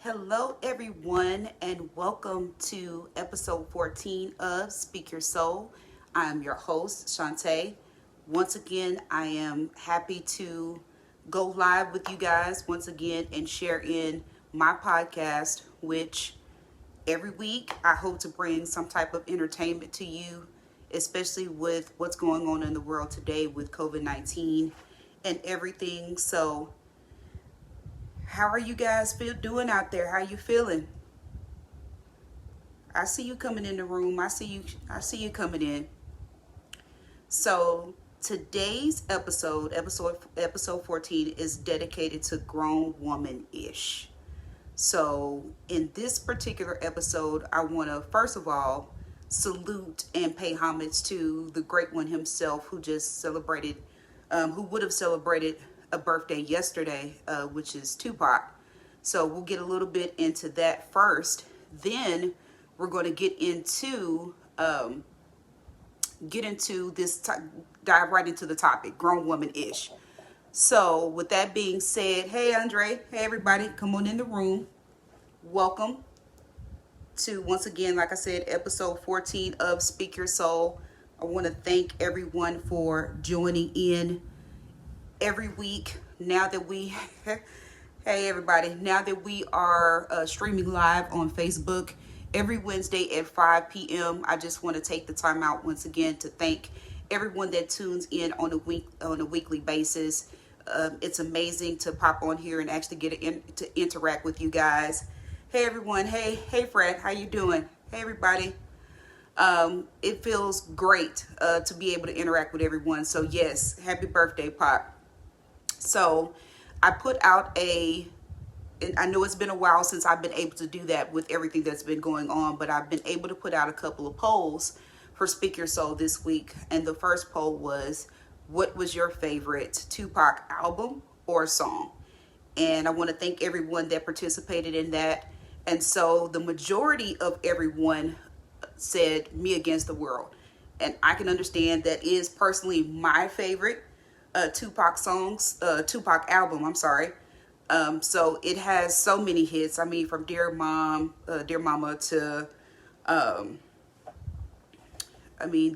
Hello, everyone, and welcome to episode 14 of Speak Your Soul. I am your host, Shantae. Once again, I am happy to go live with you guys once again and share in my podcast, which every week I hope to bring some type of entertainment to you, especially with what's going on in the world today with COVID-19 and everything. So, how are you guys doing out there? How you feeling? I see you coming in the room. I see you coming in. So today's episode 14 is dedicated to grown woman ish. So in this particular episode, I want to first of all salute and pay homage to the great one himself who just celebrated who would have celebrated a birthday yesterday, which is Tupac. So we'll get a little bit into that first. Then we're going to dive right into the topic, grown woman ish. So with that being said, hey Andre, hey everybody, come on in the room. Welcome to, once again, like I said, episode 14 of Speak Your Soul. I want to thank everyone for joining in every week. Now that we hey everybody, now that we are streaming live on Facebook every Wednesday at 5 p.m. I just want to take the time out once again to thank everyone that tunes in on a weekly basis. It's amazing to pop on here and actually to interact with you guys. Hey everyone, hey Fred, how you doing? Hey everybody. It feels great to be able to interact with everyone. So yes, happy birthday, Pop. So I put out I know it's been a while since I've been able to do that with everything that's been going on, but I've been able to put out a couple of polls for Speak Your Soul this week. And the first poll was, what was your favorite Tupac album or song? And I want to thank everyone that participated in that. And so the majority of everyone said Me Against the World. And I can understand that is personally my favorite Tupac album, I'm sorry. So it has so many hits. I mean, from Dear Mama to,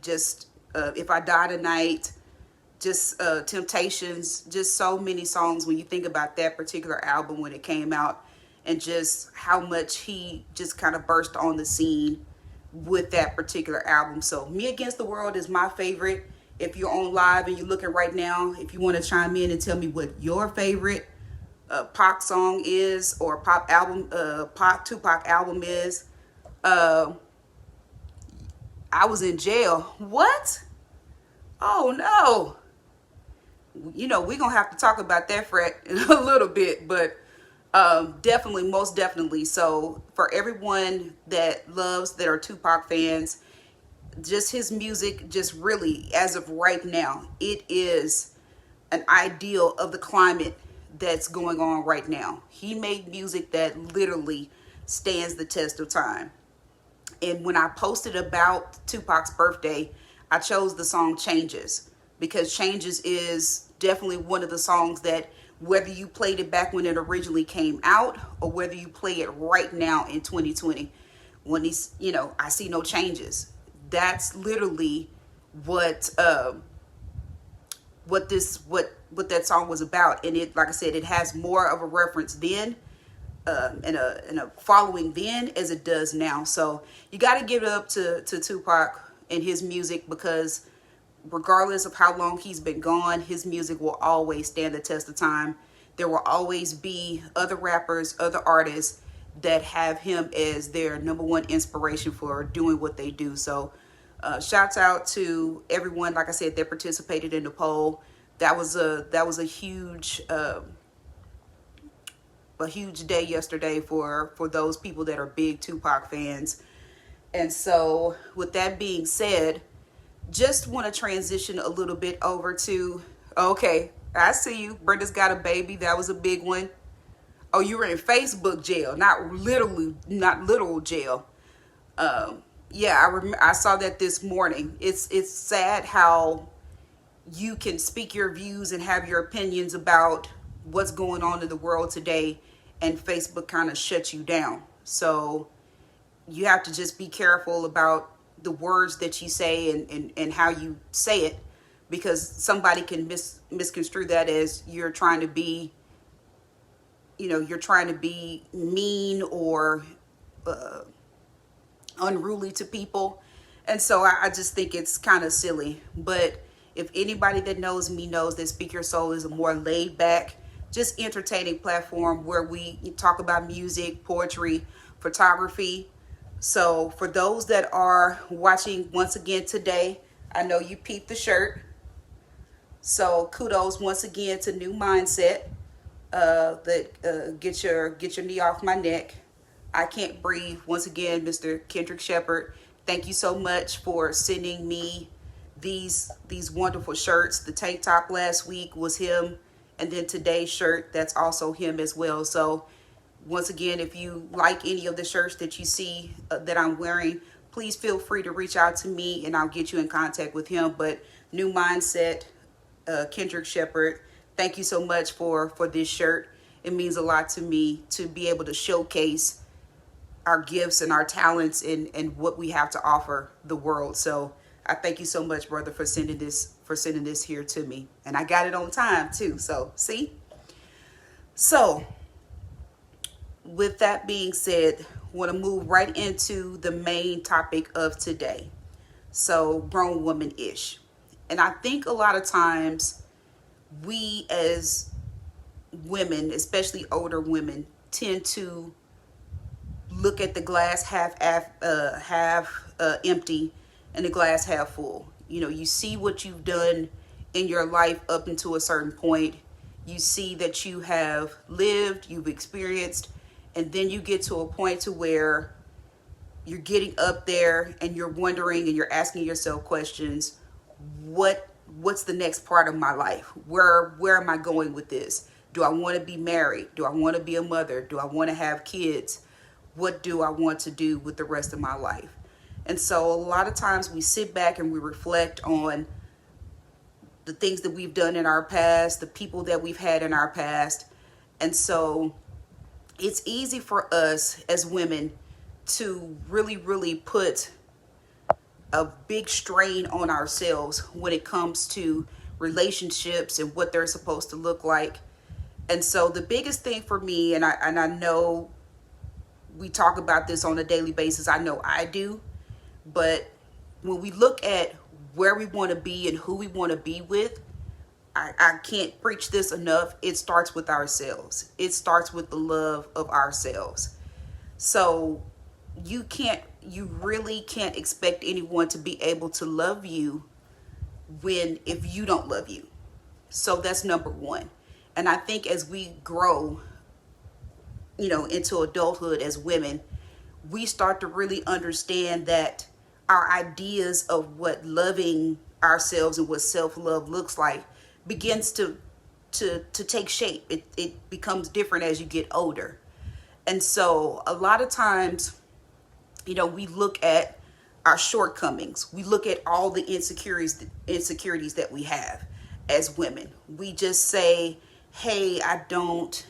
just If I Die Tonight, just Temptations, just so many songs when you think about that particular album when it came out and just how much he just kind of burst on the scene with that particular album. So Me Against the World is my favorite. If you're on live and you're looking right now, if you want to chime in and tell me what your favorite Pac song is or Tupac album is. I was in jail. What? Oh no. You know, we're going to have to talk about that, Fred, in a little bit, but definitely, most definitely. So for everyone that are Tupac fans, just his music, just really, as of right now, it is an ideal of the climate that's going on right now. He made music that literally stands the test of time. And when I posted about Tupac's birthday, I chose the song Changes, because Changes is definitely one of the songs that, whether you played it back when it originally came out or whether you play it right now in 2020, when he's, I see no changes. That's literally what that song was about. And it, like I said, it has more of a reference then and a following then as it does now. So you got to give it up to Tupac and his music, because regardless of how long he's been gone, his music will always stand the test of time. There will always be other rappers, other artists that have him as their number one inspiration for doing what they do. So shouts out to everyone, like I said, that participated in the poll. That was a huge day yesterday for those people that are big Tupac fans. And so with that being said, just want to transition a little bit over to, okay, I see you. Brenda's got a baby. That was a big one. Oh, you were in Facebook jail, not literal jail. Yeah, I saw that this morning. It's sad how you can speak your views and have your opinions about what's going on in the world today, and Facebook kind of shuts you down. So you have to just be careful about the words that you say and how you say it, because somebody can misconstrue that as you're trying to be, you're trying to be mean or unruly to people. And so I just think it's kind of silly. But if anybody that knows me knows that Speak Your Soul is a more laid back, just entertaining platform where we talk about music, poetry, photography. So for those that are watching once again today, I know you peeped the shirt. So kudos once again to New Mindset. Get your knee off my neck. I Can't Breathe. Once again, Mr. Kendrick Shepard, thank you so much for sending me these wonderful shirts. The tank top last week was him, and then today's shirt, that's also him as well. So once again, if you like any of the shirts that you see that I'm wearing, please feel free to reach out to me and I'll get you in contact with him. But New Mindset, Kendrick Shepard, thank you so much for this shirt. It means a lot to me to be able to showcase our gifts and our talents and what we have to offer the world. So I thank you so much, brother, for sending this here to me. And I got it on time too. So see? So with that being said, I want to move right into the main topic of today. So grown woman-ish. And I think a lot of times we as women, especially older women, tend to look at the glass half empty and the glass half full. You see what you've done in your life up until a certain point. You see that you have lived, you've experienced, and then you get to a point to where you're getting up there and you're wondering and you're asking yourself questions. What's the next part of my life? Where am I going with this? Do I want to be married? Do I want to be a mother? Do I want to have kids? What do I want to do with the rest of my life? And so a lot of times we sit back and we reflect on the things that we've done in our past, the people that we've had in our past. And so it's easy for us as women to really, really put a big strain on ourselves when it comes to relationships and what they're supposed to look like. And so the biggest thing for me, and I know we talk about this on a daily basis, I know I do, but when we look at where we want to be and who we want to be with, I can't preach this enough. It starts with ourselves. It starts with the love of ourselves. So you really can't expect anyone to be able to love you if you don't love you. So that's number one. And I think as we grow, into adulthood as women, we start to really understand that our ideas of what loving ourselves and what self-love looks like begins to take shape. It becomes different as you get older. And so a lot of times, we look at our shortcomings. We look at all the insecurities that we have as women. We just say, hey, I don't,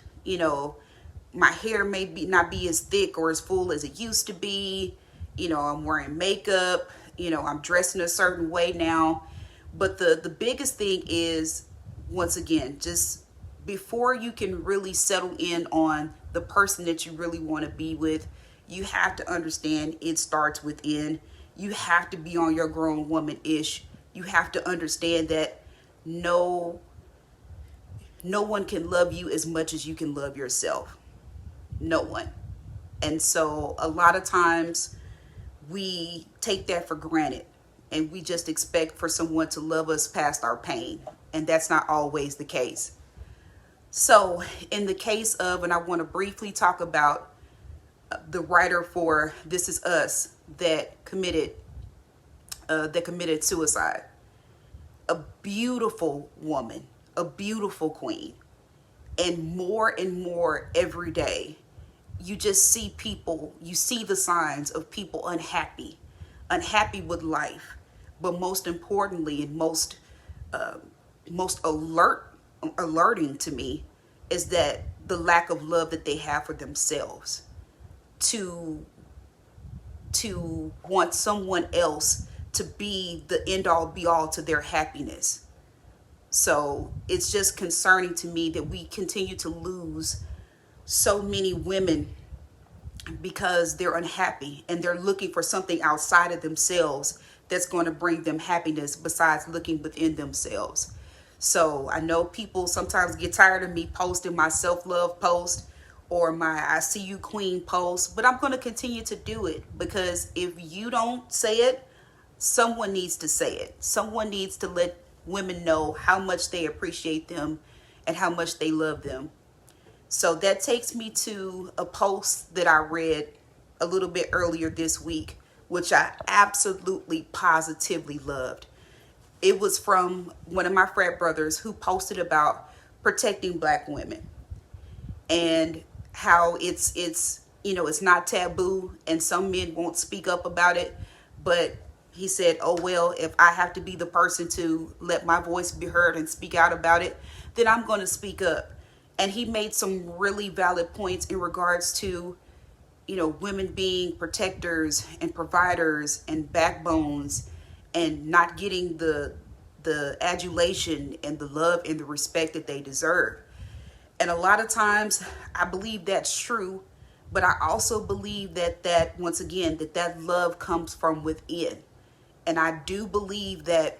my hair may not be as thick or as full as it used to be. I'm wearing makeup, I'm dressed in a certain way now. But the biggest thing is, once again, just before you can really settle in on the person that you really want to be with, you have to understand it starts within. You have to be on your grown woman-ish. You have to understand that no one can love you as much as you can love yourself. No one. And so a lot of times we take that for granted and we just expect for someone to love us past our pain. And that's not always the case. So in the case of, and I want to briefly talk about the writer for This Is Us that committed suicide. A beautiful woman, a beautiful queen. And more every day, you just see people, you see the signs of people unhappy with life. But most importantly, and most alerting to me is that the lack of love that they have for themselves to want someone else to be the end all be all to their happiness. So it's just concerning to me that we continue to lose so many women because they're unhappy and they're looking for something outside of themselves that's going to bring them happiness besides looking within themselves. So I know people sometimes get tired of me posting my self-love post or my I see you queen post, but I'm going to continue to do it because if you don't say it, someone needs to say it. Someone needs to let women know how much they appreciate them and how much they love them. So that takes me to a post that I read a little bit earlier this week, which I absolutely positively loved. It was from one of my frat brothers who posted about protecting Black women and how it's it's not taboo and some men won't speak up about it. But he said, oh, well, if I have to be the person to let my voice be heard and speak out about it, then I'm going to speak up. And he made some really valid points in regards to, women being protectors and providers and backbones and not getting the adulation and the love and the respect that they deserve. And a lot of times I believe that's true, but I also believe that once again, that love comes from within. And I do believe that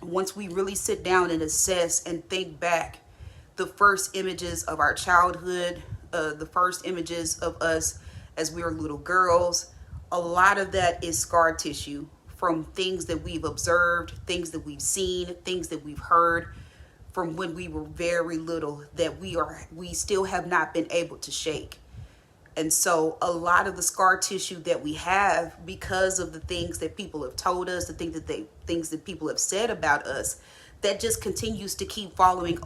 once we really sit down and assess and think back, the first images of our childhood, the first images of us as we were little girls, a lot of that is scar tissue from things that we've observed, things that we've seen, things that we've heard from when we were very little that we still have not been able to shake. And so a lot of the scar tissue that we have because of the things that people have told us, the things that people have said about us, that just continues to keep spilling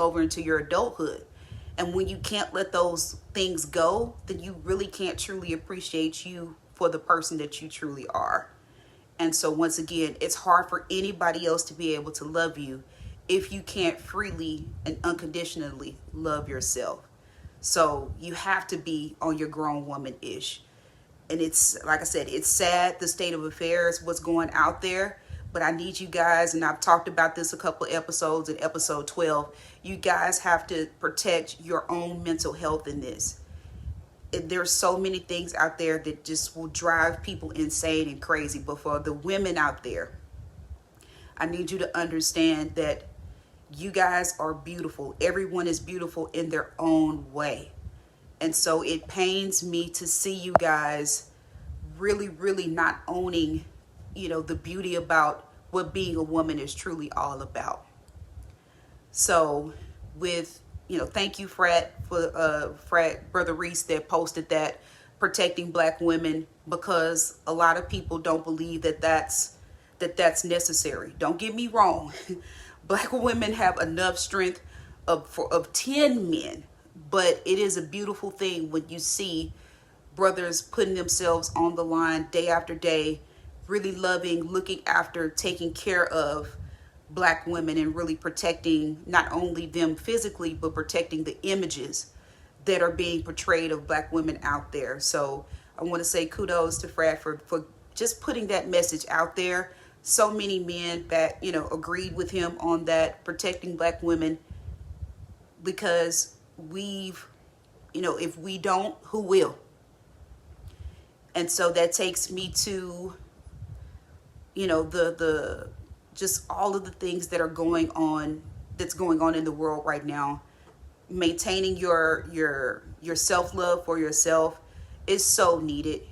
over into your adulthood. And when you can't let those things go, then you really can't truly appreciate you for the person that you truly are. And so once again, it's hard for anybody else to be able to love you if you can't freely and unconditionally love yourself. So you have to be on your grown woman-ish. And it's, like I said, it's sad, the state of affairs, what's going out there. But I need you guys, and I've talked about this a couple of episodes in episode 12, you guys have to protect your own mental health in this. There's so many things out there that just will drive people insane and crazy. But for the women out there, I need you to understand that you guys are beautiful. Everyone is beautiful in their own way. And so it pains me to see you guys really, really not owning, the beauty about what being a woman is truly all about. So thank you, Frat Brother Reese, that posted that, protecting Black women, because a lot of people don't believe that's necessary. Don't get me wrong. Black women have enough strength of 10 men, but it is a beautiful thing when you see brothers putting themselves on the line day after day, really loving, looking after, taking care of Black women and really protecting not only them physically, but protecting the images that are being portrayed of Black women out there. So I want to say kudos to Frat for just putting that message out there. So many men that, agreed with him on that, protecting Black women, because if we don't, who will? And so that takes me to, the just all of the things that are going on, that's going on in the world right now. Maintaining your self-love for yourself is so needed.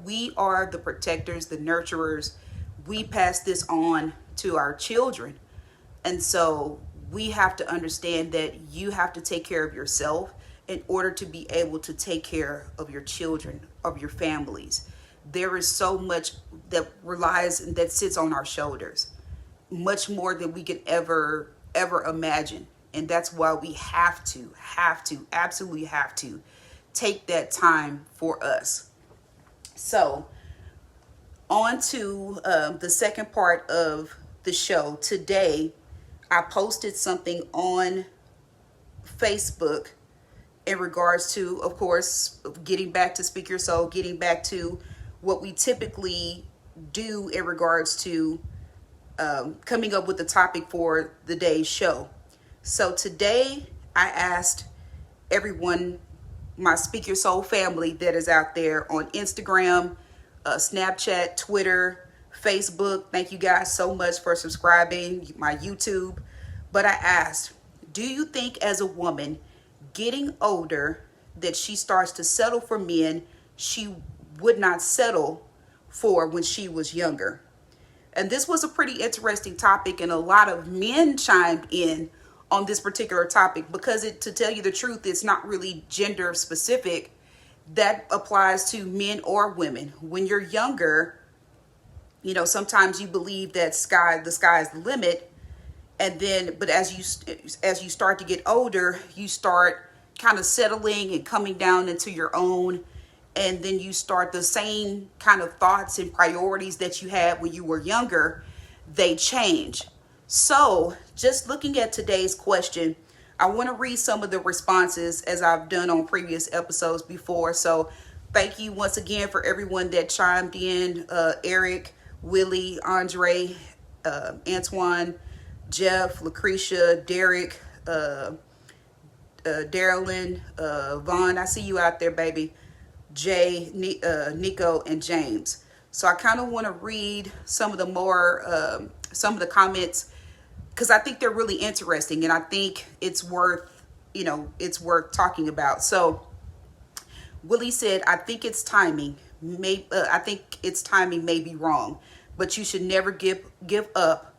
We are the protectors, the nurturers. We pass this on to our children. And so we have to understand that you have to take care of yourself in order to be able to take care of your children, of your families. There is so much that that sits on our shoulders, much more than we could ever imagine. And that's why we absolutely have to take that time for us. So on to the second part of the show. Today, I posted something on Facebook in regards to, of course, getting back to Speak Your Soul, getting back to what we typically do in regards to coming up with the topic for the day's show. So today I asked everyone, my Speak Your Soul family that is out there on Instagram, Snapchat, Twitter, Facebook. Thank you guys so much for subscribing, my YouTube. But I asked, do you think as a woman getting older that she starts to settle for men she would not settle for when she was younger? And this was a pretty interesting topic, and a lot of men chimed in on this particular topic because to tell you the truth, it's not really gender specific. That applies to men or women. When you're younger, sometimes you believe that the sky is the limit. And then, but as you start to get older, you start kind of settling and coming down into your own. And then you start the same kind of thoughts and priorities that you had when you were younger, they change. So just looking at today's question, I want to read some of the responses as I've done on previous episodes before. So thank you once again for everyone that chimed in. Eric, Willie, Andre, Antoine, Jeff, Lucretia, Derek, Darylyn, Vaughn, I see you out there, baby. Jay, Nico, and James. So I kind of want to read some of the comments because I think they're really interesting, and I think it's worth talking about. So Willie said, I think its timing may be wrong, but you should never give up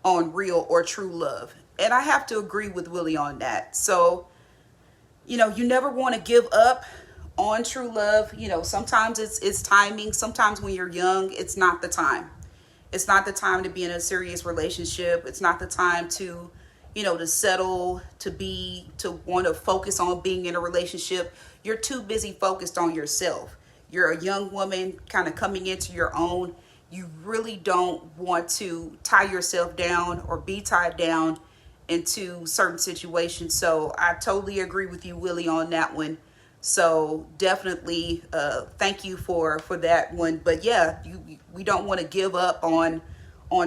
on real or true love. And I have to agree with Willie on that. So, you never want to give up on true love. Sometimes it's timing. Sometimes when you're young, it's not the time. It's not the time to be in a serious relationship. It's not the time to settle, to want to focus on being in a relationship. You're too busy focused on yourself. You're a young woman kind of coming into your own. You really don't want to tie yourself down or be tied down into certain situations. So I totally agree with you, Willie, on that one. So definitely thank you for that one. But yeah, we don't want to give up on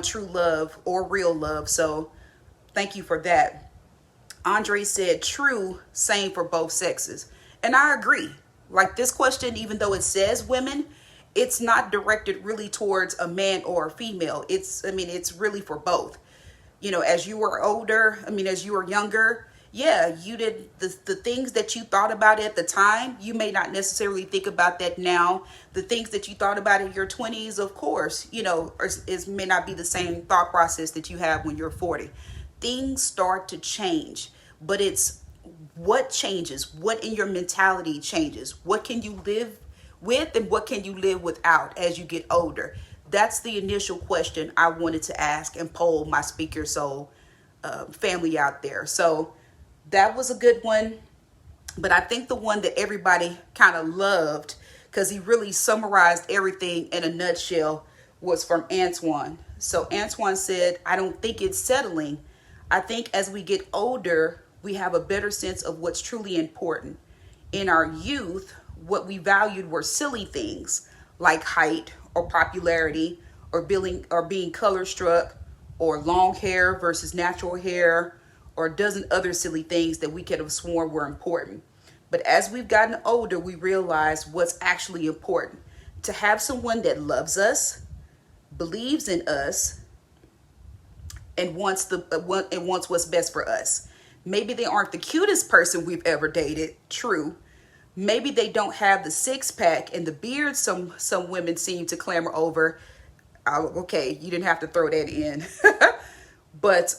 true love or real love. So thank you for that. Andre said, true, same for both sexes. And I agree. Like this question, even though it says women, it's not directed really towards a man or a female. It's really for both. As you were older, as you were younger, yeah, you did the things that you thought about at the time. You may not necessarily think about that now. The things that you thought about in your 20s, of course, may not be the same thought process that you have when you're 40. Things start to change, but it's what changes, what in your mentality changes, what can you live with and what can you live without as you get older. That's the initial question I wanted to ask and poll my Speak Your Soul family out there. So that was a good one. But I think the one that everybody kind of loved, because he really summarized everything in a nutshell, was from Antoine. So Antoine said, I don't think it's settling. I think as we get older, we have a better sense of what's truly important. In our youth, what we valued were silly things like height or popularity or being color struck or long hair versus natural hair or a dozen other silly things that we could have sworn were important. But as we've gotten older, we realize what's actually important. To have someone that loves us, believes in us, and wants what's best for us. Maybe they aren't the cutest person we've ever dated, true. Maybe they don't have the six-pack and the beard some women seem to clamor over. Okay, you didn't have to throw that in. But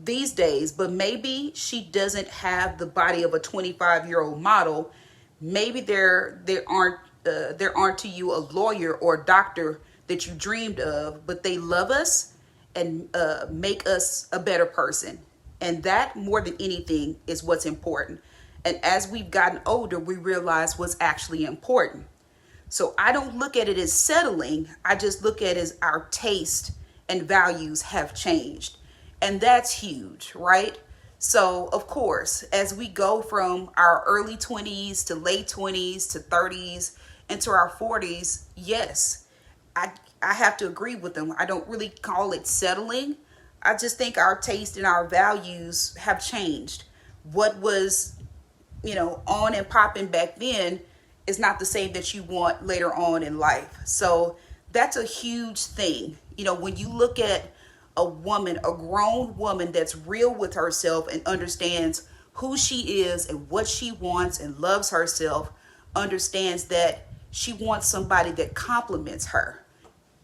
these days, but maybe she doesn't have the body of a 25-year-old model. Maybe there aren't to you a lawyer or a doctor that you dreamed of, but they love us and make us a better person. And that, more than anything, is what's important. And as we've gotten older, we realize what's actually important. So I don't look at it as settling. I just look at it as our taste and values have changed. And that's huge, right? So, of course, as we go from our early 20s to late 20s to 30s into our 40s, yes, I I have to agree with them. I don't really call it settling. I just think our taste and our values have changed. What was, on and popping back then is not the same that you want later on in life. So that's a huge thing. When you look at a woman, a grown woman that's real with herself and understands who she is and what she wants and loves herself, understands that she wants somebody that compliments her.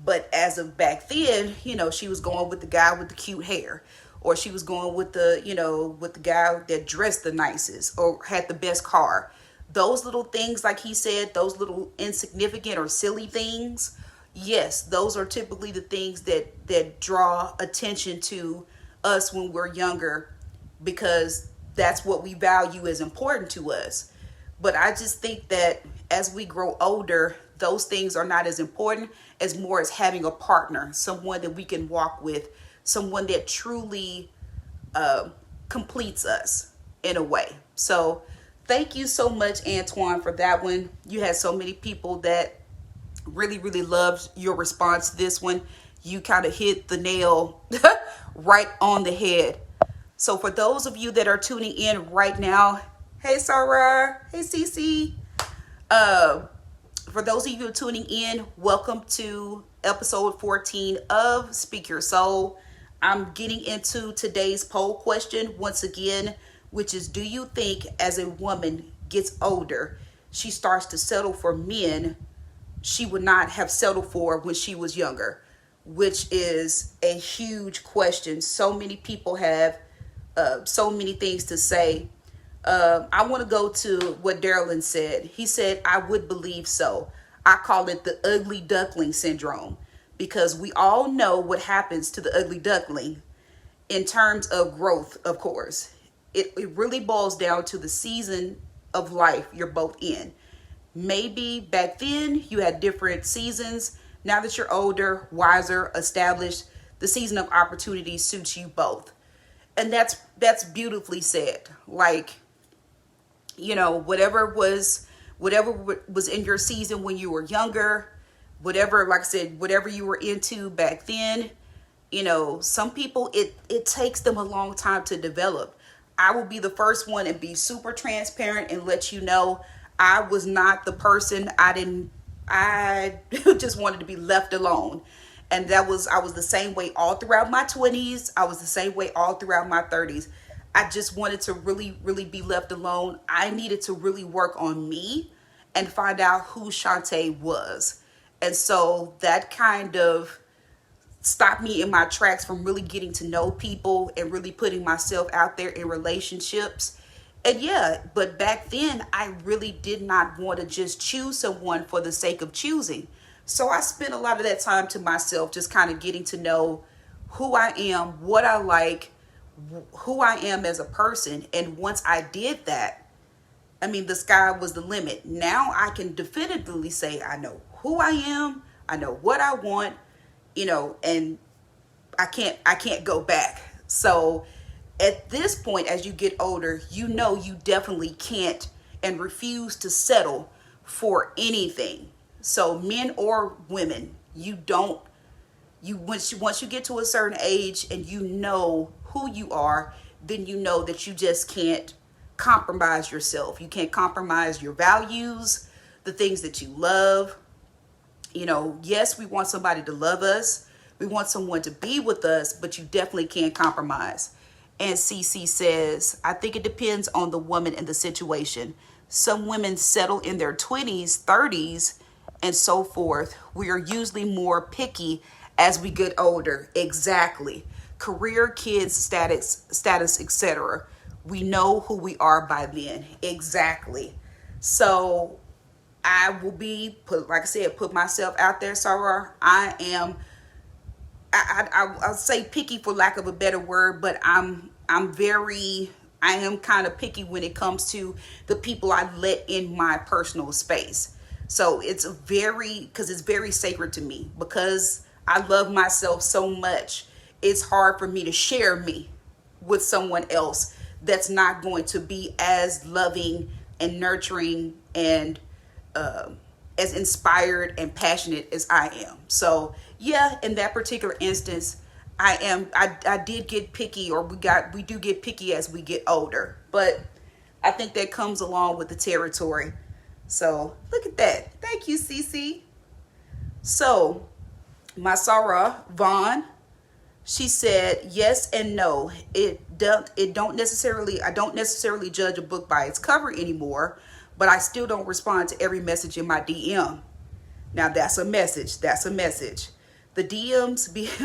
But as of back then, she was going with the guy with the cute hair, or she was going with the guy that dressed the nicest or had the best car. Those little things, like he said, those little insignificant or silly things, yes, those are typically the things that draw attention to us when we're younger, because that's what we value as important to us. But I just think that as we grow older, those things are not as important as more as having a partner, someone that we can walk with, someone that truly completes us in a way. So thank you so much, Antoine, for that one. You had so many people that really, really loved your response to this one. You kind of hit the nail right on the head. So for those of you that are tuning in right now, hey Sarah, hey Cece, for those of you tuning in, welcome to episode 14 of Speak Your Soul. I'm getting into today's poll question once again, which is, do you think as a woman gets older, she starts to settle for men she would not have settled for when she was younger? Which is a huge question. So many people have so many things to say. I want to go to what Darylyn said. He said, I would believe so. I call it the ugly duckling syndrome, because we all know what happens to the ugly duckling in terms of growth, of course. It really boils down to the season of life you're both in. Maybe back then you had different seasons. Now that you're older, wiser, established, the season of opportunity suits you both. And that's beautifully said. Like, whatever was in your season when you were younger, whatever, like I said, whatever you were into back then, some people, it takes them a long time to develop. I will be the first one and be super transparent and let you know I was not the person. I just wanted to be left alone. And I was the same way all throughout my 20s. I was the same way all throughout my 30s. I just wanted to really, really be left alone. I needed to really work on me and find out who Shantae was. And so that kind of stopped me in my tracks from really getting to know people and really putting myself out there in relationships. And yeah, but back then I really did not want to just choose someone for the sake of choosing. So I spent a lot of that time to myself, just kind of getting to know who I am, what I like, who I am as a person. And once I did that, the sky was the limit. Now I can definitively say I know who I am, I know what I want, and I can't go back. So at this point, as you get older, you definitely can't and refuse to settle for anything. So men or women, once you get to a certain age and you know who you are, then you know that you just can't compromise yourself. You can't compromise your values, the things that you love. Yes, we want somebody to love us. We want someone to be with us, but you definitely can't compromise. And CC says, I think it depends on the woman and the situation. Some women settle in their 20s, 30s, and so forth. We are usually more picky as we get older. Exactly. Career, kids, status, etc. We know who we are by then. Exactly. So I will put myself out there, Sarah. I'll say picky for lack of a better word, but I am kind of picky when it comes to the people I let in my personal space. So it's very sacred to me, because I love myself so much. It's hard for me to share me with someone else, that's not going to be as loving and nurturing and as inspired and passionate as I am. So yeah, in that particular instance, I did get picky, or we do get picky as we get older, but I think that comes along with the territory. So look at that. Thank you, Cece. So my Sarah Vaughn, she said yes and no. I don't necessarily judge a book by its cover anymore, but I still don't respond to every message in my DM. Now that's a message. That's a message. The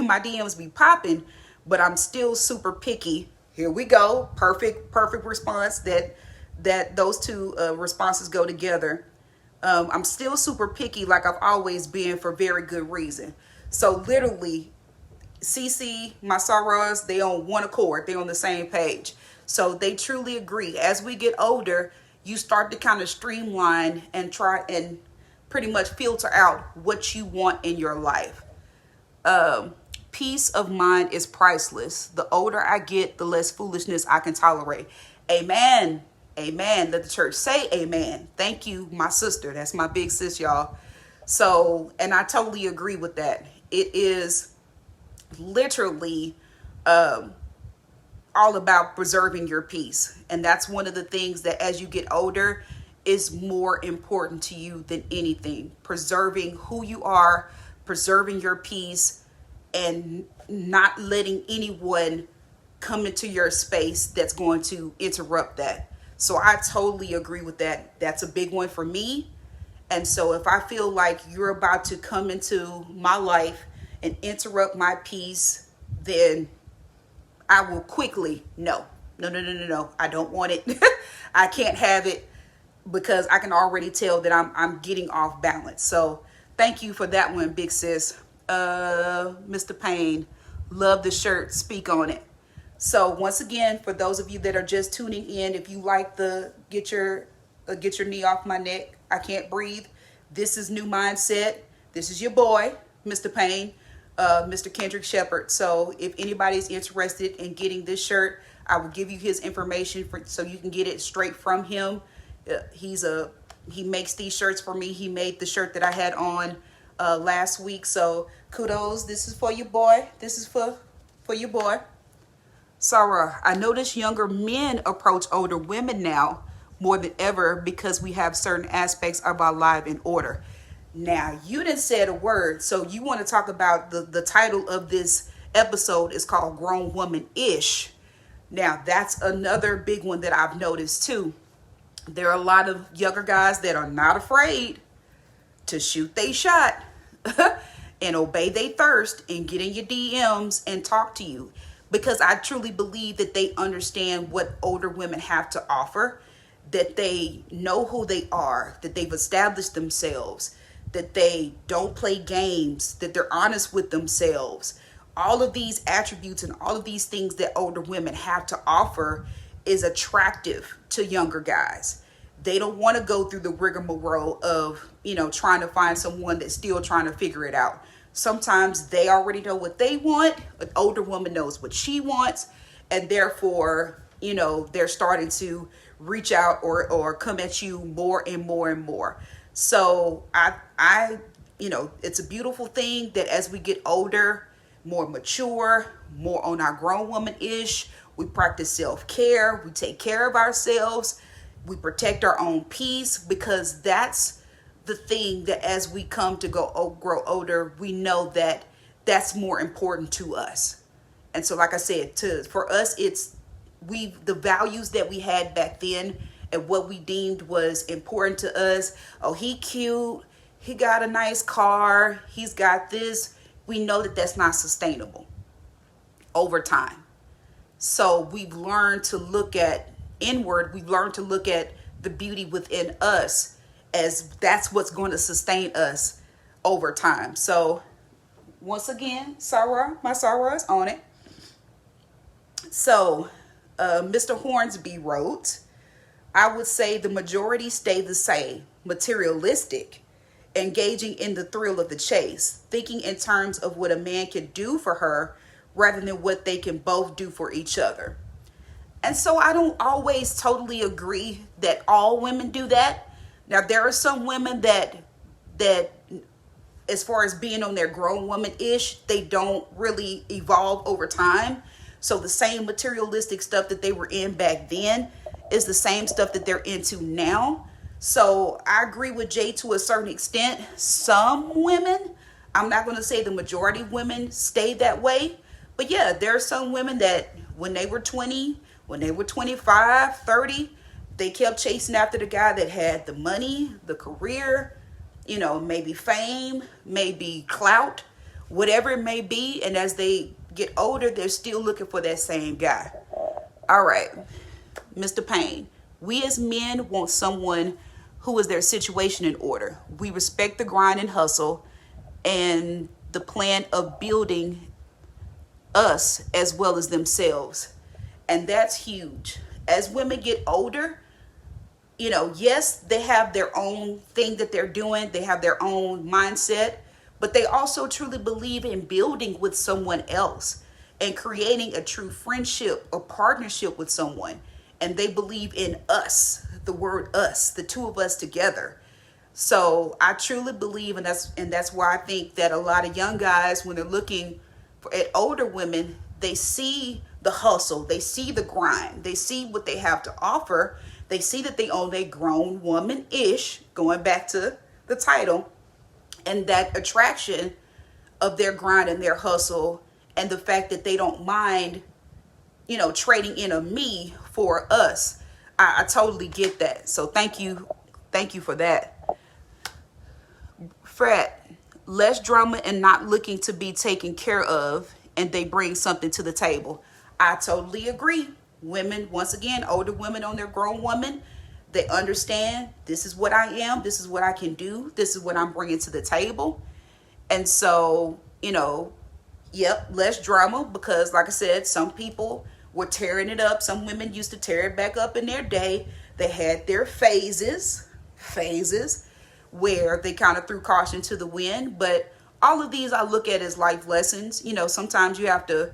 my DMs be popping, but I'm still super picky. Here we go. Perfect response. That those two responses go together. I'm still super picky, like I've always been, for very good reason. So literally, CC, my Sarahs, they on one accord. They on the same page. So they truly agree. As we get older, you start to kind of streamline and try and pretty much filter out what you want in your life. Peace of mind is priceless. The older I get, the less foolishness I can tolerate. Amen. Amen. Let the church say amen. Thank you, my sister. That's my big sis, y'all. So, and I totally agree with that. It is literally all about preserving your peace. And that's one of the things that as you get older is more important to you than anything. Preserving who you are, preserving your peace, and not letting anyone come into your space that's going to interrupt that. So I totally agree with that. That's a big one for me. And so if I feel like you're about to come into my life and interrupt my peace, then I will quickly, no. I don't want it. I can't have it, because I can already tell that I'm getting off balance. So thank you for that one, big sis. Mr. Payne, love the shirt. Speak on it. So once again, for those of you that are just tuning in, if you like the get your knee off my neck, I can't breathe, this is New Mindset. This is your boy, Mr. Payne, Mr. Kendrick Shepard. So if anybody's interested in getting this shirt, I will give you his information so you can get it straight from him. He makes these shirts for me. He made the shirt that I had on last week. So kudos. This is for your boy. This is for your boy. Sarah, I notice younger men approach older women now more than ever because we have certain aspects of our life in order. Now, you didn't say a word, so you want to talk about the title of this episode is called Grown Woman-ish. Now, that's another big one that I've noticed too. There are a lot of younger guys that are not afraid to shoot they shot and obey they thirst and get in your DMs and talk to you, because I truly believe that they understand what older women have to offer, that they know who they are, that they've established themselves, that they don't play games, that they're honest with themselves. All of these attributes and all of these things that older women have to offer is attractive to younger guys. They don't want to go through the rigmarole of, trying to find someone that's still trying to figure it out. Sometimes they already know what they want. An older woman knows what she wants. And therefore, they're starting to reach out or come at you more and more and more. So I it's a beautiful thing that as we get older, more mature, more on our grown woman-ish, we practice self-care, we take care of ourselves, we protect our own peace, because that's the thing that as we come to grow older, we know that that's more important to us. And so, like I said, for us, it's the values that we had back then and what we deemed was important to us. Oh, he cute, he got a nice car, he's got this. We know that that's not sustainable over time. So we've learned to look at inward. We've learned to look at the beauty within us, as that's what's going to sustain us over time. So once again, Sarah, my Sarah is on it. So Mr. Hornsby wrote, I would say the majority stay the same, materialistic, engaging in the thrill of the chase, thinking in terms of what a man can do for her rather than what they can both do for each other. And so I don't always totally agree that all women do that. Now there are some women that as far as being on their grown woman-ish, they don't really evolve over time. So the same materialistic stuff that they were in back then is the same stuff that they're into now. So I agree with Jay to a certain extent. Some women, I'm not going to say the majority of women stay that way, but yeah, there are some women that when they were 20, when they were 25, 30, they kept chasing after the guy that had the money, the career, maybe fame, maybe clout, whatever it may be. And as they get older, they're still looking for that same guy. All right, Mr. Payne, we as men want someone who is their situation in order. We respect the grind and hustle and the plan of building us as well as themselves. And that's huge. As women get older, yes, they have their own thing that they're doing. They have their own mindset, but they also truly believe in building with someone else and creating a true friendship or partnership with someone. And they believe in us, the word us, the two of us together. So I truly believe, and that's why I think that a lot of young guys, when they're looking at older women, they see the hustle, they see the grind, they see what they have to offer. They see that they own a grown woman-ish, going back to the title, and that attraction of their grind and their hustle, and the fact that they don't mind, trading in a me for us. I totally get that. So thank you for that. Fred, less drama and not looking to be taken care of, and they bring something to the table. I totally agree. Women, once again, older women on their grown woman, they understand this is what I am, this is what I can do, this is what I'm bringing to the table. And so, yep, less drama, because like I said, some people were tearing it up. Some women used to tear it back up in their day. They had their phases where they kind of threw caution to the wind. But all of these I look at as life lessons. Sometimes you have to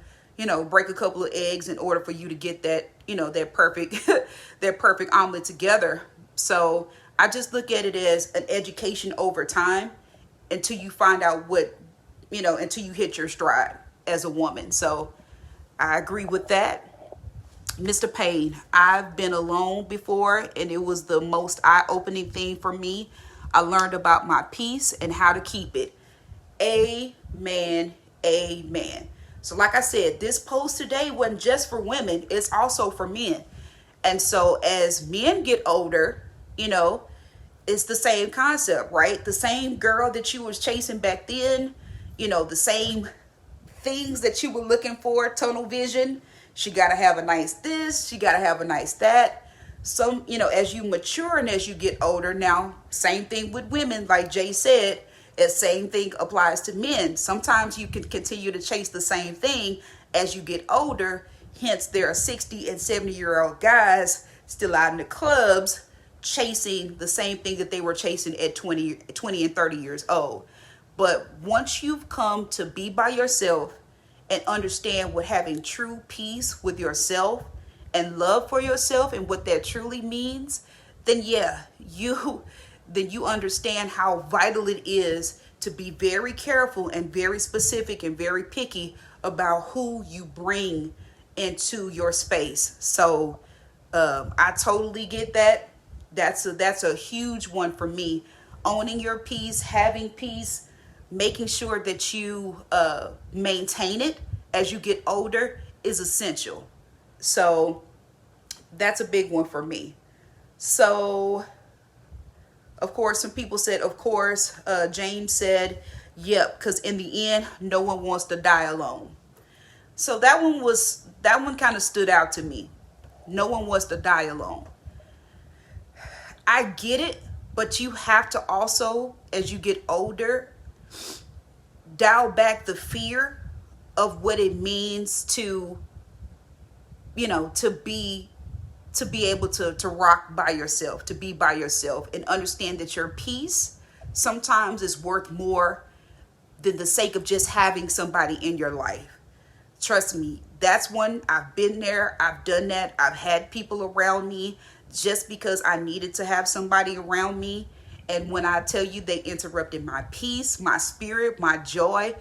break a couple of eggs in order for you to get that, that perfect, that perfect omelet together. So I just look at it as an education over time until you find out what, until you hit your stride as a woman. So I agree with that. Mr. Payne, I've been alone before, and it was the most eye-opening thing for me. I learned about my peace and how to keep it. Amen. Amen. So like I said, this post today wasn't just for women, it's also for men. And so as men get older, it's the same concept, right? The same girl that you was chasing back then, the same things that you were looking for, tunnel vision. She got to have a nice this, she got to have a nice that. So, as you mature and as you get older, now, same thing with women, like Jay said, the same thing applies to men. Sometimes you can continue to chase the same thing as you get older. Hence, there are 60 and 70-year-old guys still out in the clubs chasing the same thing that they were chasing at 20 and 30 years old. But once you've come to be by yourself and understand what having true peace with yourself and love for yourself and what that truly means, then yeah, you understand how vital it is to be very careful and very specific and very picky about who you bring into your space. So I totally get that. That's a huge one for me. Owning your peace, having peace, making sure that you maintain it as you get older is essential. So that's a big one for me. So of course, some people said, of course, James said, yep, because in the end, no one wants to die alone. So that one kind of stood out to me. No one wants to die alone. I get it, but you have to also, as you get older, dial back the fear of what it means to, to be able to rock by yourself, to be by yourself, and understand that your peace sometimes is worth more than the sake of just having somebody in your life. Trust me, that's one. I've been there. I've done that. I've had people around me just because I needed to have somebody around me. And when I tell you they interrupted my peace, my spirit, my joy,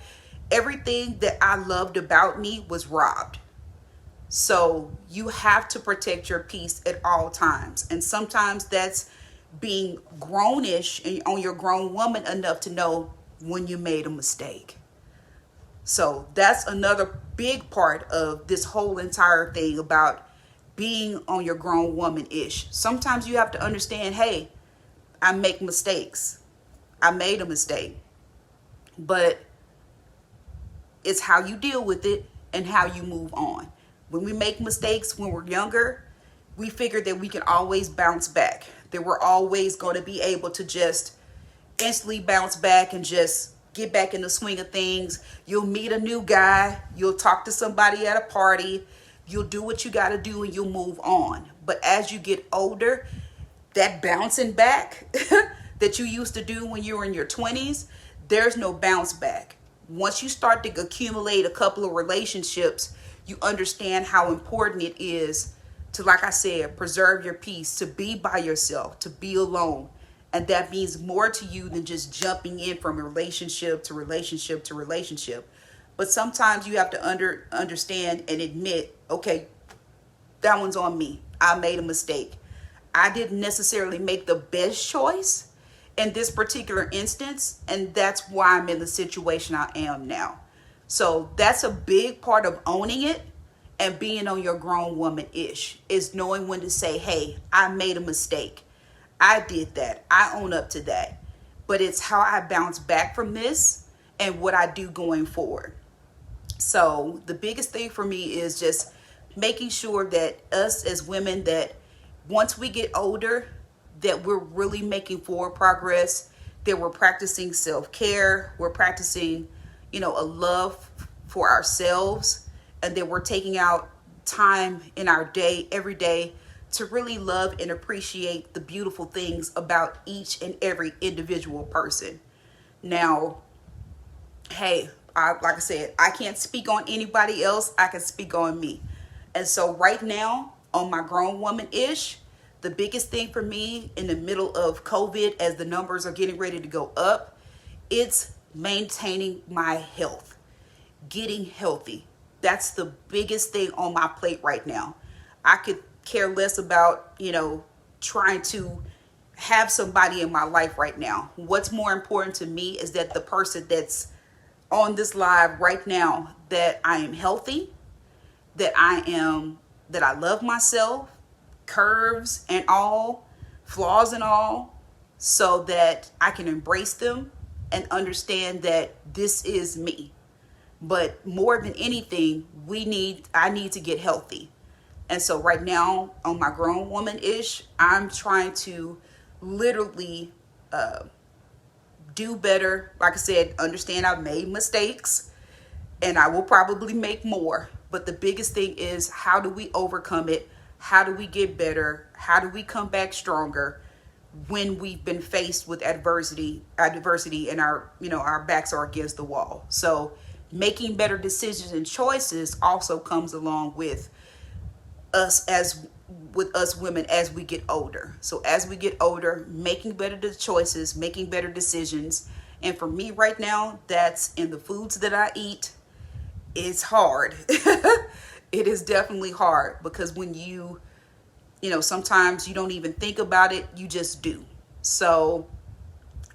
everything that I loved about me was robbed. So you have to protect your peace at all times. And sometimes that's being grownish and on your grown woman enough to know when you made a mistake. So that's another big part of this whole entire thing about being on your grown woman-ish. Sometimes you have to understand, hey, I make mistakes. I made a mistake. But it's how you deal with it and how you move on. When we make mistakes when we're younger, we figure that we can always bounce back. That we're always going to be able to just instantly bounce back and just get back in the swing of things. You'll meet a new guy. You'll talk to somebody at a party. You'll do what you got to do and you'll move on. But as you get older, that bouncing back that you used to do when you were in your 20s, there's no bounce back. Once you start to accumulate a couple of relationships, you understand how important it is to, like I said, preserve your peace, to be by yourself, to be alone. And that means more to you than just jumping in from relationship to relationship to relationship. But sometimes you have to understand and admit, okay, that one's on me. I made a mistake. I didn't necessarily make the best choice in this particular instance. And that's why I'm in the situation I am now. So that's a big part of owning it and being on your grown woman-ish, is knowing when to say, hey, I made a mistake. I did that. I own up to that. But it's how I bounce back from this and what I do going forward. So the biggest thing for me is just making sure that us as women, that once we get older, that we're really making forward progress, that we're practicing self-care, we're practicing, a love for ourselves, and that we're taking out time in our day, every day, to really love and appreciate the beautiful things about each and every individual person. Now, hey, like I said, I can't speak on anybody else. I can speak on me. And so right now, on my grown woman-ish, the biggest thing for me in the middle of COVID, as the numbers are getting ready to go up, it's maintaining my health, getting healthy. That's the biggest thing on my plate right now. I could care less about, trying to have somebody in my life right now. What's more important to me is that the person that's on this live right now, that I am healthy, that I love myself, curves and all, flaws and all, so that I can embrace them and understand that this is me. But more than anything, I need to get healthy. And so right now, on my grown woman-ish, I'm trying to literally do better. Like I said, understand I've made mistakes and I will probably make more. But the biggest thing is, how do we overcome it? How do we get better? How do we come back stronger when we've been faced with adversity and our backs are against the wall? So making better decisions and choices also comes along with us women as we get older. So as we get older, making better choices, making better decisions. And for me right now, that's in the foods that I eat. It's hard. It is definitely hard, because when sometimes you don't even think about it, you just do. So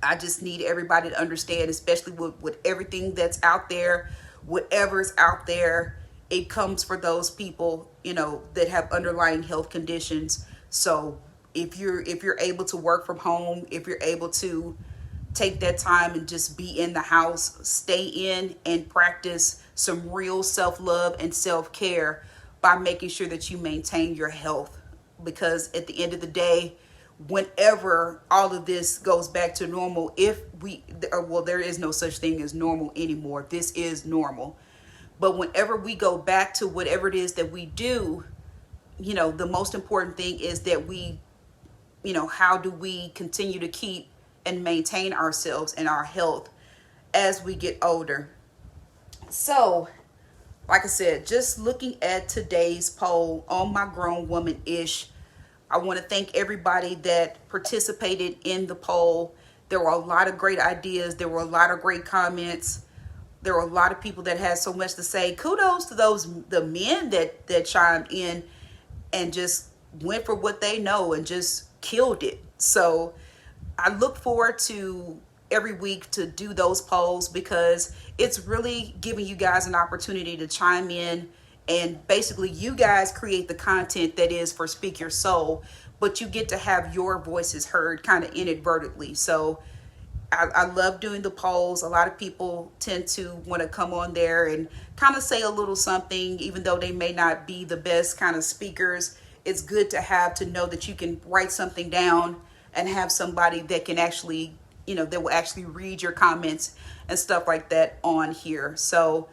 I just need everybody to understand, especially with everything that's out there, whatever's out there, it comes for those people, that have underlying health conditions. So if you're able to work from home, if you're able to take that time and just be in the house, stay in and practice some real self-love and self-care by making sure that you maintain your health. Because at the end of the day, whenever all of this goes back to normal, there is no such thing as normal anymore. This is normal. But whenever we go back to whatever it is that we do, the most important thing is that we, how do we continue to keep and maintain ourselves and our health as we get older? So like I said, just looking at today's poll on my grown woman ish, I want to thank everybody that participated in the poll. There were a lot of great ideas. There were a lot of great comments. There were a lot of people that had so much to say. Kudos to the men that chimed in and just went for what they know and just killed it. So I look forward to every week to do those polls, because it's really giving you guys an opportunity to chime in, and basically you guys create the content that is for Speak Your Soul, but you get to have your voices heard kind of inadvertently. So I love doing the polls. A lot of people tend to want to come on there and kind of say a little something, even though they may not be the best kind of speakers. It's good to have to know that you can write something down and have somebody that can actually, that will actually read your comments and stuff like that on here. So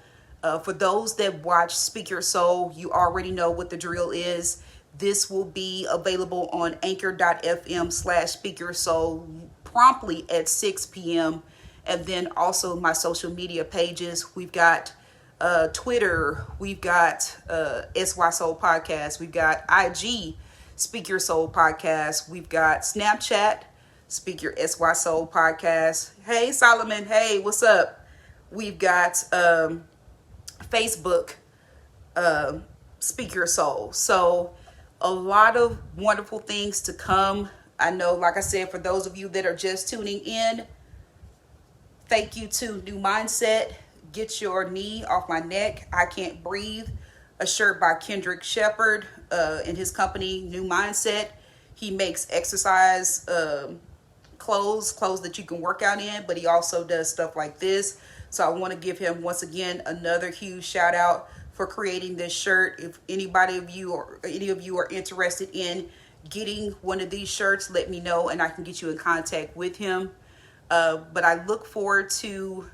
for those that watch Speak Your Soul, you already know what the drill is. This will be available on anchor.fm/Speak Your Soul promptly at 6 p.m. And then also my social media pages. We've got Twitter, we've got SY Soul Podcast, we've got IG Speak Your Soul Podcast, we've got Snapchat Speak Your SY Soul Podcast. Hey Solomon, hey, what's up? We've got Facebook Speak Your Soul. So a lot of wonderful things to come. I know, like I said, for those of you that are just tuning in, thank you to New Mindset. Get Your Knee Off My Neck, I Can't Breathe, a shirt by Kendrick Shepard and his company, New Mindset. He makes exercise clothes that you can work out in, but he also does stuff like this. So I want to give him, once again, another huge shout out for creating this shirt. If anybody of you or any of you are interested in getting one of these shirts, let me know and I can get you in contact with him. But I look forward to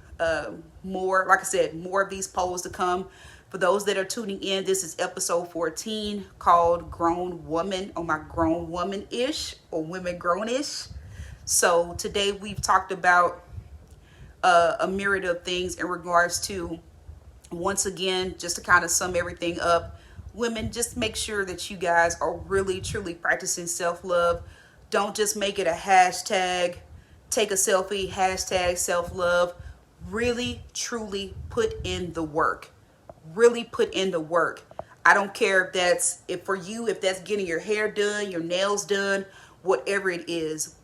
more, like I said, more of these polls to come. For those that are tuning in, this is episode 14 called Grown Woman, or my Grown Woman-ish, or Women Grown-ish. So today we've talked about a myriad of things in regards to, once again, just to kind of sum everything up, women, just make sure that you guys are really truly practicing self-love. Don't just make it a hashtag, take a selfie, hashtag self-love. Really truly put in the work. Really put in the work. I don't care if for you, if that's getting your hair done, your nails done, whatever it is,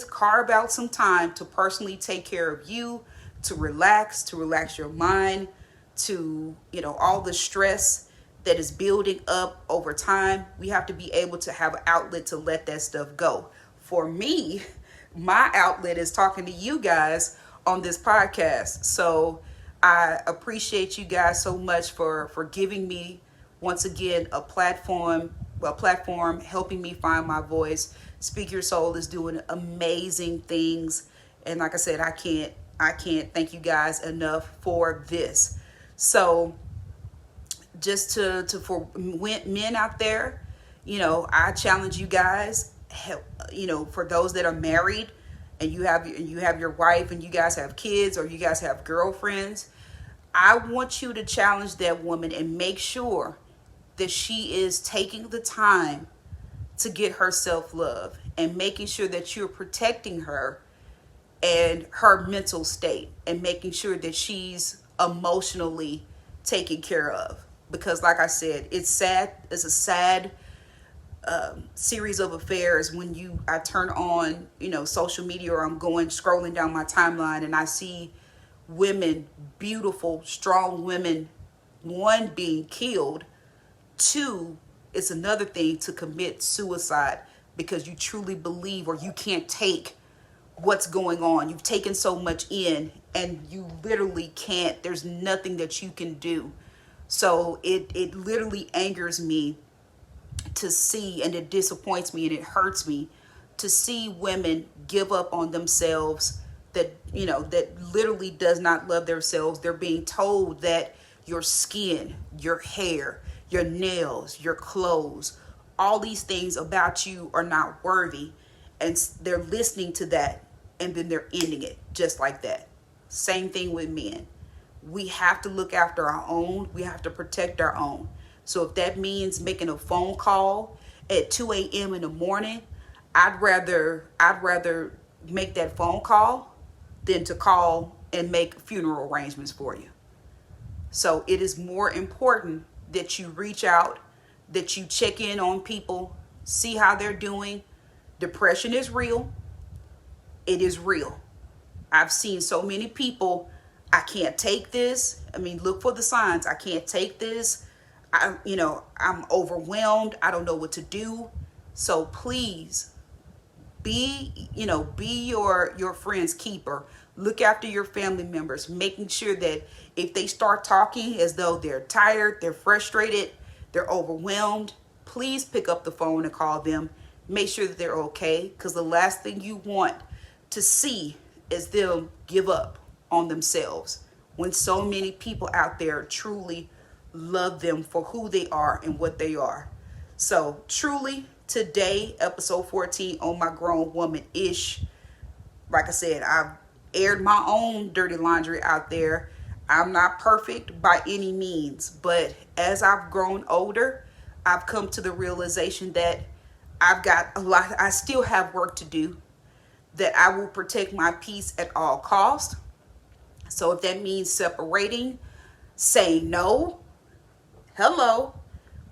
carve out some time to personally take care of you, to relax your mind, to, all the stress that is building up over time. We have to be able to have an outlet to let that stuff go. For me, my outlet is talking to you guys on this podcast. So I appreciate you guys so much for giving me, once again, a platform, helping me find my voice. Speak Your Soul is doing amazing things. And like I said, I can't thank you guys enough for this. So just for men out there, I challenge you guys, for those that are married and you have your wife and you guys have kids or you guys have girlfriends, I want you to challenge that woman and make sure that she is taking the time to get her self-love and making sure that you're protecting her and her mental state and making sure that she's emotionally taken care of. Because like I said, it's sad. It's a sad series of affairs when I turn on, social media, or I'm scrolling down my timeline and I see women, beautiful, strong women, one, being killed, two, it's another thing to commit suicide because you truly believe, or you can't take what's going on. You've taken so much in and you literally can't, there's nothing that you can do. So it literally angers me to see, and it disappoints me and it hurts me to see women give up on themselves, that literally does not love themselves. They're being told that your skin, your hair, your nails, your clothes, all these things about you are not worthy, and they're listening to that and then they're ending it just like that. Same thing with men. We have to look after our own. We have to protect our own. So if that means making a phone call at 2 a.m. in the morning, I'd rather make that phone call than to call and make funeral arrangements for you. So it is more important that you reach out, that you check in on people, see how they're doing. Depression is real. It is real. I've seen so many people, I can't take this. I mean, look for the signs. I can't take this. I'm overwhelmed. I don't know what to do. So please be your friend's keeper. Look after your family members, making sure that if they start talking as though they're tired, they're frustrated, they're overwhelmed, please pick up the phone and call them. Make sure that they're okay, because the last thing you want to see is them give up on themselves, when so many people out there truly love them for who they are and what they are. So truly, today, episode 14 on my grown woman ish. Like I said, I've aired my own dirty laundry out there. I'm not perfect by any means, but as I've grown older, I've come to the realization that I still have work to do, that I will protect my peace at all costs. So if that means separating, saying no, hello,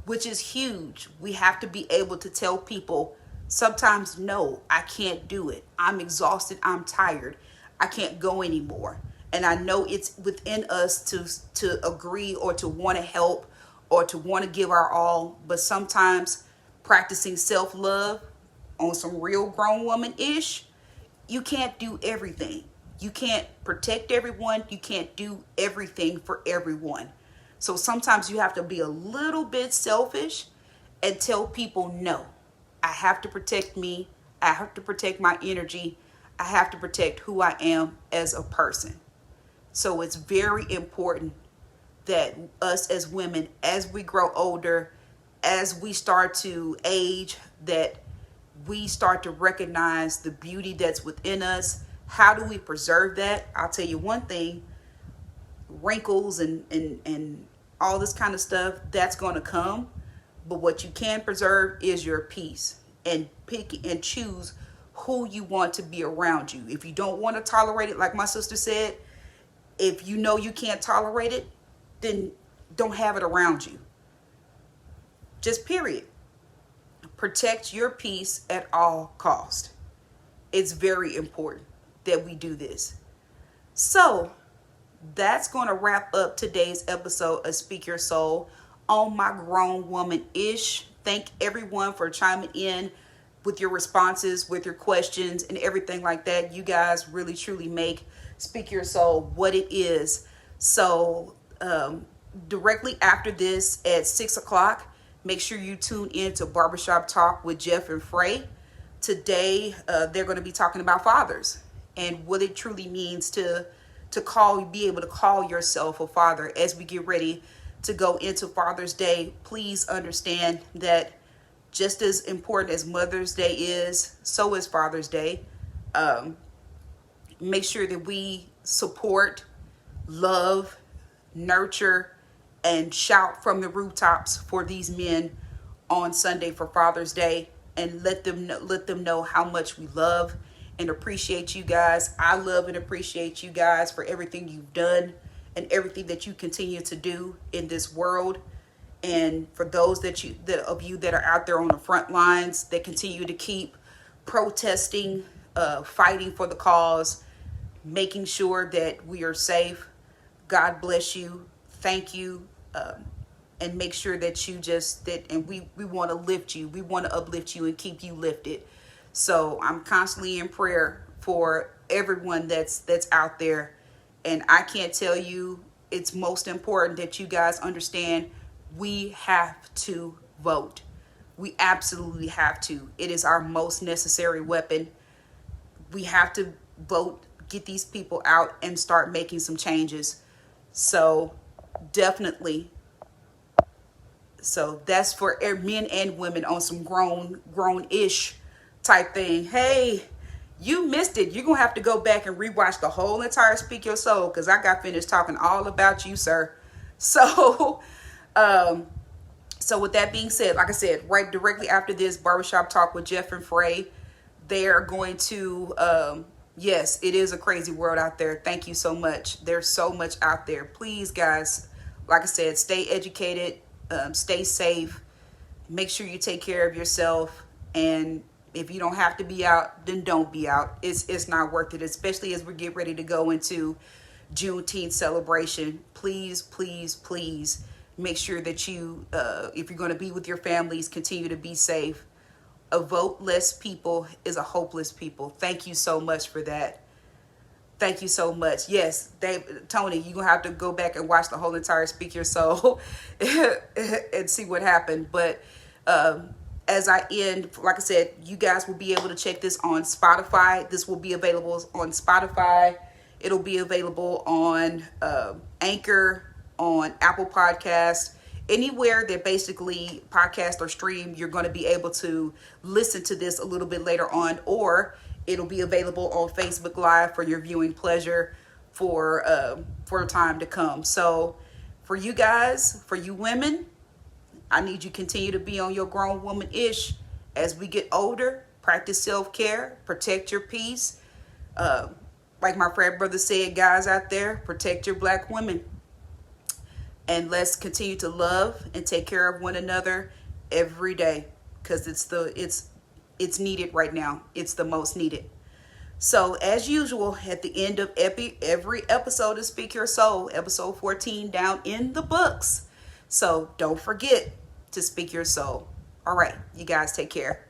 which is huge. We have to be able to tell people sometimes, no, I can't do it. I'm exhausted. I'm tired. I can't go anymore. And I know it's within us to agree or to want to help or to want to give our all. But sometimes practicing self-love on some real grown woman-ish, you can't do everything. You can't protect everyone. You can't do everything for everyone. So sometimes you have to be a little bit selfish and tell people, no, I have to protect me. I have to protect my energy. I have to protect who I am as a person. So it's very important that us as women, as we grow older, as we start to age, that we start to recognize the beauty that's within us. How do we preserve that? I'll tell you one thing, wrinkles and all this kind of stuff, that's going to come. But what you can preserve is your peace, and pick and choose who you want to be around you. If you don't want to tolerate it, like my sister said, if you know you can't tolerate it, then don't have it around you. Just period. Protect your peace at all cost. It's very important that we do this. So that's going to wrap up today's episode of Speak Your Soul on my grown woman ish. Thank everyone for chiming in with your responses, with your questions and everything like that. You guys really truly make Speak Your Soul what it is. So directly after this at 6 o'clock, make sure you tune in to Barbershop Talk with Jeff and Frey. Today, they're going to be talking about fathers and what it truly means to be able to call yourself a father. As we get ready to go into Father's Day, please understand that just as important as Mother's Day is, so is Father's Day. Make sure that we support, love, nurture, and shout from the rooftops for these men on Sunday for Father's Day, and let them know how much we love and appreciate you guys. I love and appreciate you guys for everything you've done and everything that you continue to do in this world. And for those of you that are out there on the front lines that continue to keep protesting, fighting for the cause, making sure that we are safe, God bless you. Thank you. And make sure that we want to lift you. We want to uplift you and keep you lifted. So I'm constantly in prayer for everyone that's out there. And I can't tell you, it's most important that you guys understand we have to vote. We absolutely have to. It is our most necessary weapon. We have to vote, get these people out and start making some changes. So definitely. So that's for men and women on some grown-ish type thing. Hey, you missed it. You're going to have to go back and rewatch the whole entire Speak Your Soul, because I got finished talking all about you, sir. So, so with that being said, like I said, right directly after this barbershop talk with Jeff and Frey, they're going to, yes, it is a crazy world out there. Thank you so much. There's so much out there. Please, guys, like I said, stay educated, stay safe, make sure you take care of yourself, and if you don't have to be out, then don't be out. It's not worth it, especially as we get ready to go into Juneteenth celebration. Please, please, please make sure that you, if you're going to be with your families, continue to be safe. A voteless people is a hopeless people. Thank you so much for that. Thank you so much. Yes, Tony, you're going to have to go back and watch the whole entire Speak Your Soul and see what happened. But as I end, like I said, you guys will be able to check this on Spotify. This will be available on Spotify. It'll be available on Anchor, on Apple Podcasts, anywhere that basically podcast or stream. You're going to be able to listen to this a little bit later on, or it'll be available on Facebook Live for your viewing pleasure for time to come. So for you guys, for you women, I need you to continue to be on your grown woman-ish. As we get older, practice self-care, protect your peace. Like my frat brother said, guys out there, protect your black women. And let's continue to love and take care of one another every day, because it's needed right now. It's the most needed. So as usual, at the end of every episode of Speak Your Soul, episode 14 down in the books. So don't forget to speak your soul. All right, you guys take care.